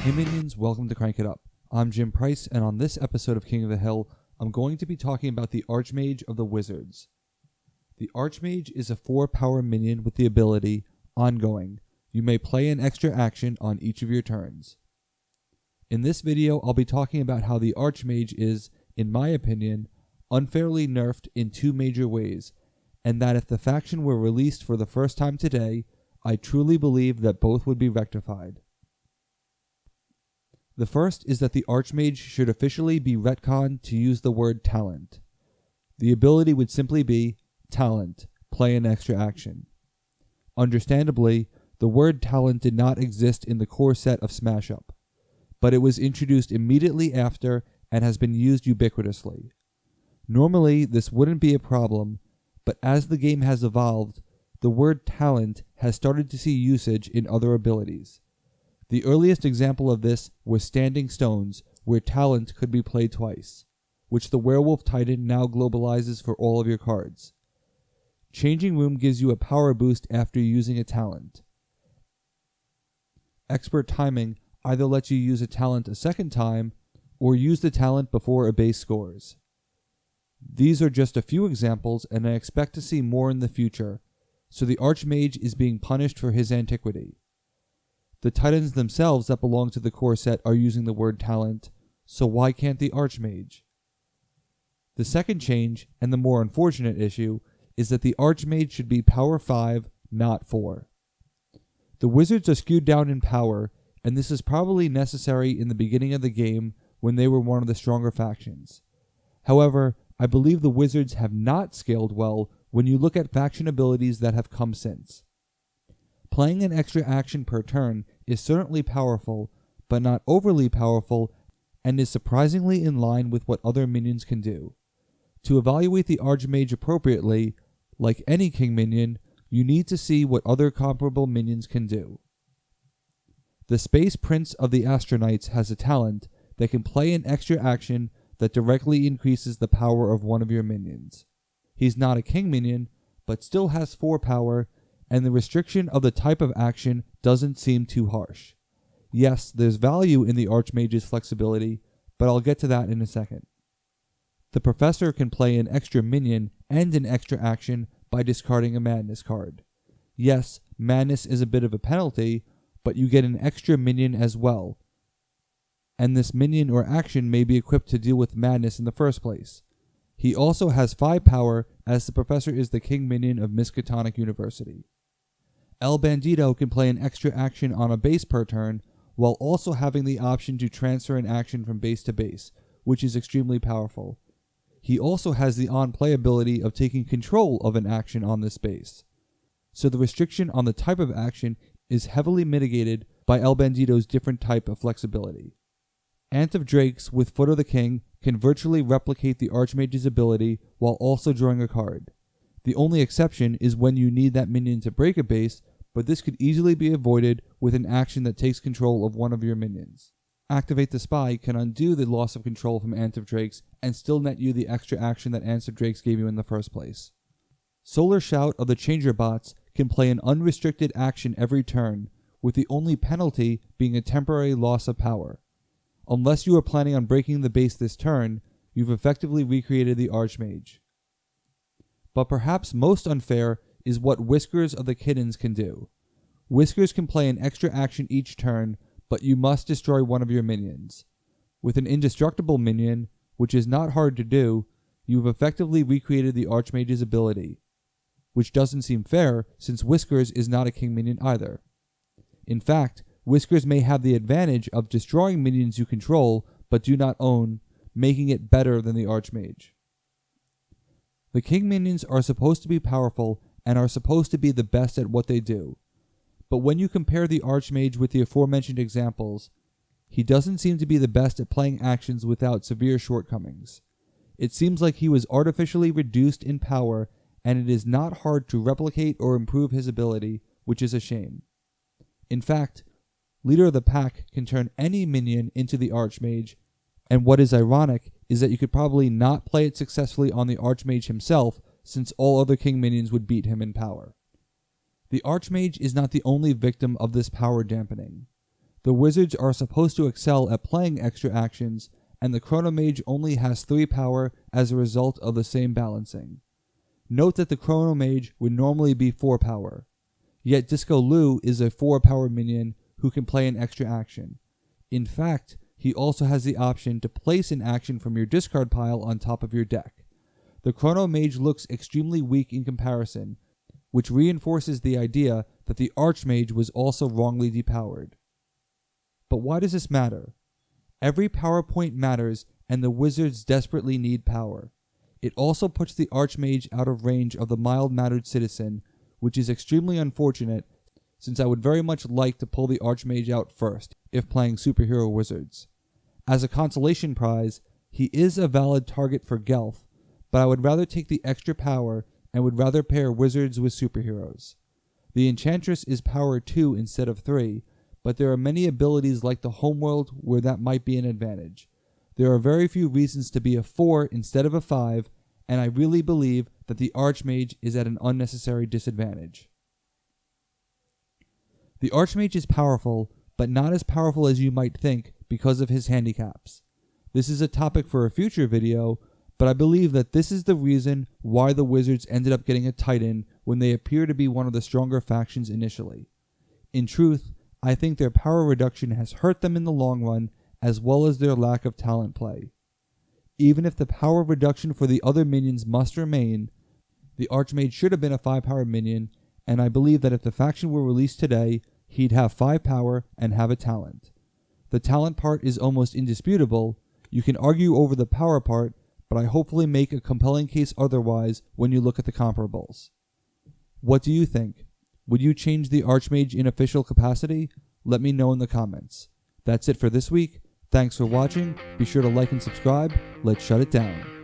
Hey minions, welcome to Crank It Up. I'm Jim Price, and on this episode of King of the Hill, I'm going to be talking about the Archmage of the Wizards. The Archmage is a 4-power minion with the ability, Ongoing. You may play an extra action on each of your turns. In this video, I'll be talking about how the Archmage is, in my opinion, unfairly nerfed in 2 major ways, and that if the faction were released for the first time today, I truly believe that both would be rectified. The first is that the Archmage should officially be retconned to use the word talent. The ability would simply be talent, play an extra action. Understandably, the word talent did not exist in the core set of Smash Up, but it was introduced immediately after and has been used ubiquitously. Normally, this wouldn't be a problem, but as the game has evolved, the word talent has started to see usage in other abilities. The earliest example of this was Standing Stones, where talent could be played twice, which the Werewolf Titan now globalizes for all of your cards. Changing Room gives you a power boost after using a talent. Expert Timing either lets you use a talent a second time, or use the talent before a base scores. These are just a few examples, and I expect to see more in the future, so the Archmage is being punished for his antiquity. The Titans themselves that belong to the core set are using the word talent, so why can't the Archmage? The second change, and the more unfortunate issue, is that the Archmage should be power 5, not 4. The Wizards are skewed down in power, and this is probably necessary in the beginning of the game when they were one of the stronger factions. However, I believe the Wizards have not scaled well when you look at faction abilities that have come since. Playing an extra action per turn is certainly powerful, but not overly powerful, and is surprisingly in line with what other minions can do. To evaluate the Archmage appropriately, like any king minion, you need to see what other comparable minions can do. The Space Prince of the Astronites has a talent that can play an extra action that directly increases the power of one of your minions. He's not a king minion, but still has 4 power, and the restriction of the type of action doesn't seem too harsh. Yes, there's value in the Archmage's flexibility, but I'll get to that in a second. The Professor can play an extra minion and an extra action by discarding a Madness card. Yes, Madness is a bit of a penalty, but you get an extra minion as well, and this minion or action may be equipped to deal with Madness in the first place. He also has 5 power, as the Professor is the king minion of Miskatonic University. El Bandito can play an extra action on a base per turn, while also having the option to transfer an action from base to base, which is extremely powerful. He also has the on-play ability of taking control of an action on this base. So the restriction on the type of action is heavily mitigated by El Bandito's different type of flexibility. Ant of Drakes with Foot of the King can virtually replicate the Archmage's ability while also drawing a card. The only exception is when you need that minion to break a base, but this could easily be avoided with an action that takes control of one of your minions. Activate the Spy can undo the loss of control from Ant of Drakes and still net you the extra action that Ant of Drakes gave you in the first place. Solar Shout of the Changer Bots can play an unrestricted action every turn, with the only penalty being a temporary loss of power. Unless you are planning on breaking the base this turn, you've effectively recreated the Archmage. But perhaps most unfair is what Whiskers of the Kittens can do. Whiskers can play an extra action each turn, but you must destroy one of your minions. With an indestructible minion, which is not hard to do, you've effectively recreated the Archmage's ability, which doesn't seem fair since Whiskers is not a king minion either. In fact, Whiskers may have the advantage of destroying minions you control but do not own, making it better than the Archmage. The king minions are supposed to be powerful and are supposed to be the best at what they do. But when you compare the Archmage with the aforementioned examples, he doesn't seem to be the best at playing actions without severe shortcomings. It seems like he was artificially reduced in power, and it is not hard to replicate or improve his ability, which is a shame. In fact, Leader of the Pack can turn any minion into the Archmage, and what is ironic is that you could probably not play it successfully on the Archmage himself, since all other king minions would beat him in power. The Archmage is not the only victim of this power dampening. The wizards are supposed to excel at playing extra actions, and the Chronomage only has 3 power as a result of the same balancing. Note that the Chronomage would normally be 4 power. Yet Disco Lu is a 4 power minion who can play an extra action. In fact, he also has the option to place an action from your discard pile on top of your deck. The Chronomage looks extremely weak in comparison, which reinforces the idea that the Archmage was also wrongly depowered. But why does this matter? Every power point matters, and the wizards desperately need power. It also puts the Archmage out of range of the mild-mannered citizen, which is extremely unfortunate, since I would very much like to pull the Archmage out first, if playing superhero wizards. As a consolation prize, he is a valid target for Gelf, but I would rather take the extra power and would rather pair wizards with superheroes. The Enchantress is power 2 instead of 3, but there are many abilities like the Homeworld where that might be an advantage. There are very few reasons to be a 4 instead of a 5, and I really believe that the Archmage is at an unnecessary disadvantage. The Archmage is powerful, but not as powerful as you might think because of his handicaps. This is a topic for a future video, but I believe that this is the reason why the Wizards ended up getting a Titan when they appear to be one of the stronger factions initially. In truth, I think their power reduction has hurt them in the long run, as well as their lack of talent play. Even if the power reduction for the other minions must remain, the Archmage should have been a 5-power minion, and I believe that if the faction were released today, he'd have 5 power and have a talent. The talent part is almost indisputable. You can argue over the power part, but I hopefully make a compelling case otherwise when you look at the comparables. What do you think? Would you change the Archmage in official capacity? Let me know in the comments. That's it for this week. Thanks for watching. Be sure to like and subscribe. Let's shut it down.